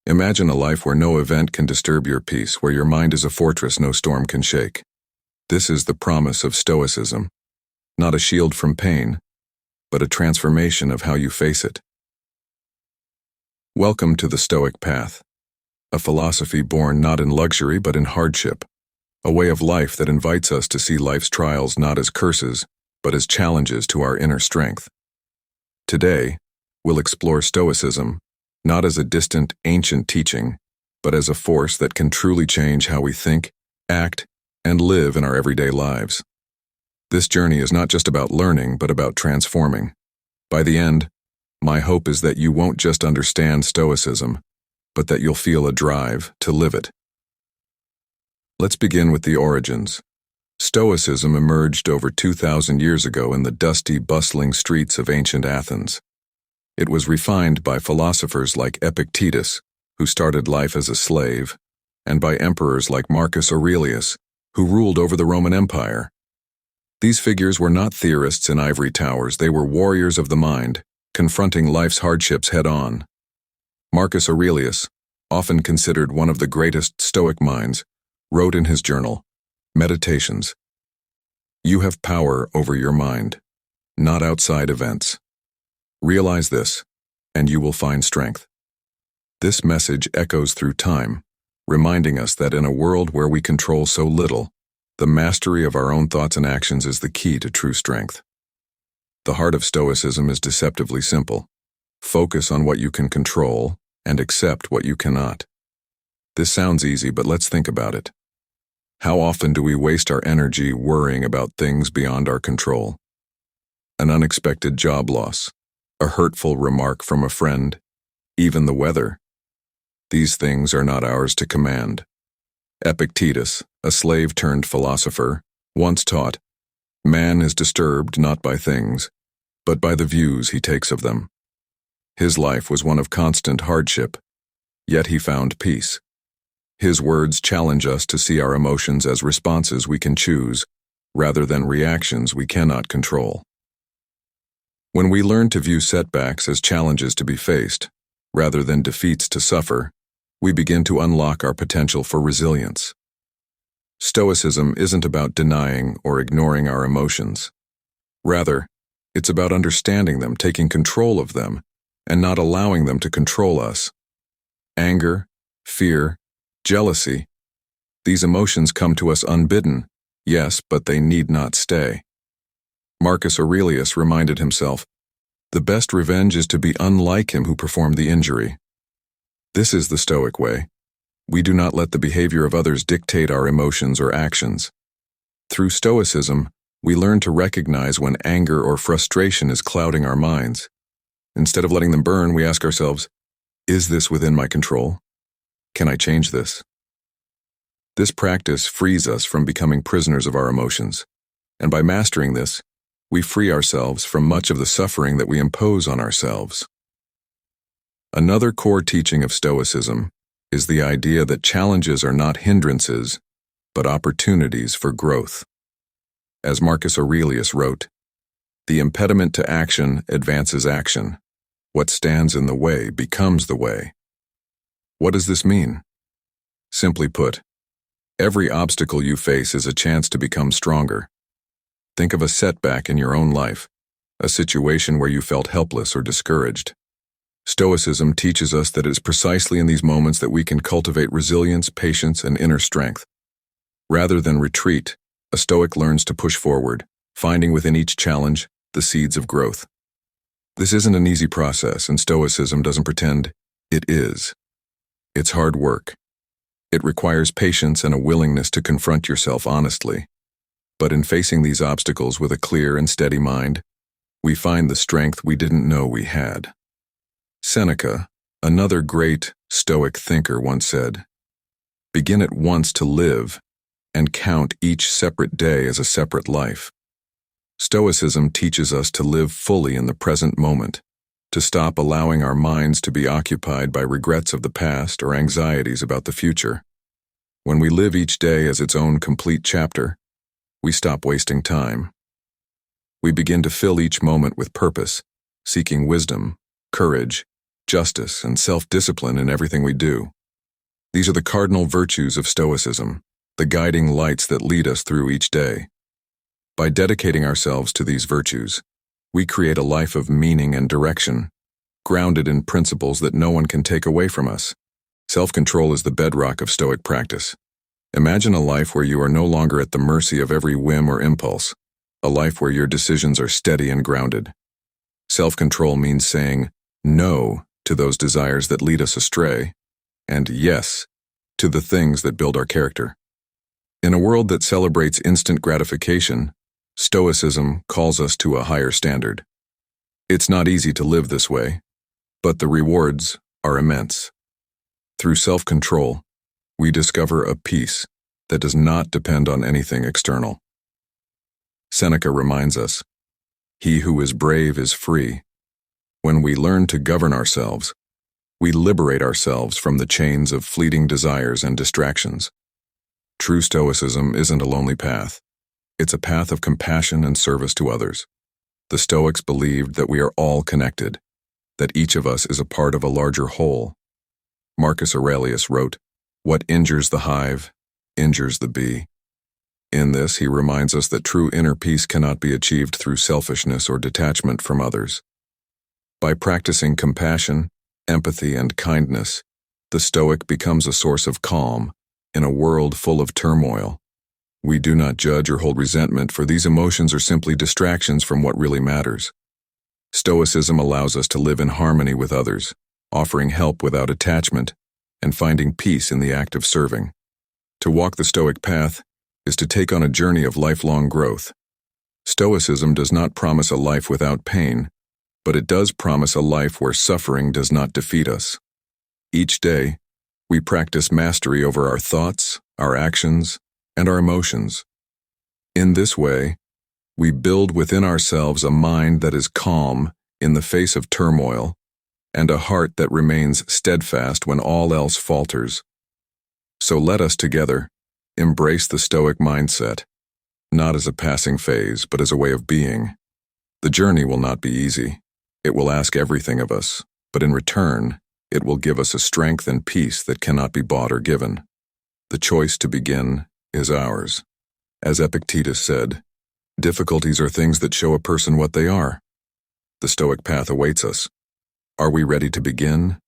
Imagine a life where no event can disturb your peace, where your mind is a fortress no storm can shake. This is the promise of Stoicism, not a shield from pain, but a transformation of how you face it. Welcome to the Stoic path, a philosophy born not in luxury but in hardship, a way of life that invites us to see life's trials not as curses, but as challenges to our inner strength. Today, we'll explore Stoicism, not as a distant, ancient teaching, but as a force that can truly change how we think, act, and live in our everyday lives. This journey is not just about learning, but about transforming. By the end, my hope is that you won't just understand Stoicism, but that you'll feel a drive to live it. Let's begin with the origins. Stoicism emerged over 2,000 years ago in the dusty, bustling streets of ancient Athens. It was refined by philosophers like Epictetus, who started life as a slave, and by emperors like Marcus Aurelius, who ruled over the Roman Empire. These figures were not theorists in ivory towers, they were warriors of the mind, confronting life's hardships head-on. Marcus Aurelius, often considered one of the greatest Stoic minds, wrote in his journal, Meditations, "You have power over your mind, not outside events. Realize this, and you will find strength." This message echoes through time, reminding us that in a world where we control so little, the mastery of our own thoughts and actions is the key to true strength. The heart of Stoicism is deceptively simple. Focus on what you can control and accept what you cannot. This sounds easy, but let's think about it. How often do we waste our energy worrying about things beyond our control? An unexpected job loss, a hurtful remark from a friend, even the weather. These things are not ours to command. Epictetus, a slave-turned-philosopher, once taught, "Man is disturbed not by things, but by the views he takes of them." His life was one of constant hardship, yet he found peace. His words challenge us to see our emotions as responses we can choose, rather than reactions we cannot control. When we learn to view setbacks as challenges to be faced, rather than defeats to suffer, we begin to unlock our potential for resilience. Stoicism isn't about denying or ignoring our emotions. Rather, it's about understanding them, taking control of them, and not allowing them to control us. Anger, fear, jealousy, these emotions come to us unbidden, yes, but they need not stay. Marcus Aurelius reminded himself, "The best revenge is to be unlike him who performed the injury." This is the Stoic way. We do not let the behavior of others dictate our emotions or actions. Through Stoicism, we learn to recognize when anger or frustration is clouding our minds. Instead of letting them burn, we ask ourselves, is this within my control? Can I change this? This practice frees us from becoming prisoners of our emotions, and by mastering this, we free ourselves from much of the suffering that we impose on ourselves. Another core teaching of Stoicism is the idea that challenges are not hindrances, but opportunities for growth. As Marcus Aurelius wrote, "The impediment to action advances action. What stands in the way becomes the way." What does this mean? Simply put, every obstacle you face is a chance to become stronger. Think of a setback in your own life, a situation where you felt helpless or discouraged. Stoicism teaches us that it is precisely in these moments that we can cultivate resilience, patience, and inner strength. Rather than retreat, a Stoic learns to push forward, finding within each challenge the seeds of growth. This isn't an easy process, and Stoicism doesn't pretend it is. It's hard work. It requires patience and a willingness to confront yourself honestly. But in facing these obstacles with a clear and steady mind, we find the strength we didn't know we had. Seneca, another great Stoic thinker, once said, "Begin at once to live, and count each separate day as a separate life." Stoicism teaches us to live fully in the present moment, to stop allowing our minds to be occupied by regrets of the past or anxieties about the future. When we live each day as its own complete chapter, we stop wasting time. We begin to fill each moment with purpose, seeking wisdom, courage, justice, and self-discipline in everything we do. These are the cardinal virtues of Stoicism, the guiding lights that lead us through each day. By dedicating ourselves to these virtues, we create a life of meaning and direction, grounded in principles that no one can take away from us. Self-control is the bedrock of Stoic practice. Imagine a life where you are no longer at the mercy of every whim or impulse, a life where your decisions are steady and grounded. Self-control means saying no to those desires that lead us astray, and yes to the things that build our character. In a world that celebrates instant gratification, Stoicism calls us to a higher standard. It's not easy to live this way, but the rewards are immense. Through self-control, we discover a peace that does not depend on anything external. Seneca reminds us, "He who is brave is free." When we learn to govern ourselves, we liberate ourselves from the chains of fleeting desires and distractions. True Stoicism isn't a lonely path. It's a path of compassion and service to others. The Stoics believed that we are all connected, that each of us is a part of a larger whole. Marcus Aurelius wrote, "What injures the hive, injures the bee." In this, he reminds us that true inner peace cannot be achieved through selfishness or detachment from others. By practicing compassion, empathy, and kindness, the Stoic becomes a source of calm in a world full of turmoil. We do not judge or hold resentment, for these emotions are simply distractions from what really matters. Stoicism allows us to live in harmony with others, offering help without attachment, and finding peace in the act of serving. To walk the Stoic path is to take on a journey of lifelong growth. Stoicism does not promise a life without pain, but it does promise a life where suffering does not defeat us. Each day, we practice mastery over our thoughts, our actions, and our emotions. In this way, we build within ourselves a mind that is calm in the face of turmoil, and a heart that remains steadfast when all else falters. So let us together embrace the Stoic mindset, not as a passing phase, but as a way of being. The journey will not be easy. It will ask everything of us, but in return, it will give us a strength and peace that cannot be bought or given. The choice to begin is ours. As Epictetus said, "Difficulties are things that show a person what they are." The Stoic path awaits us. Are we ready to begin,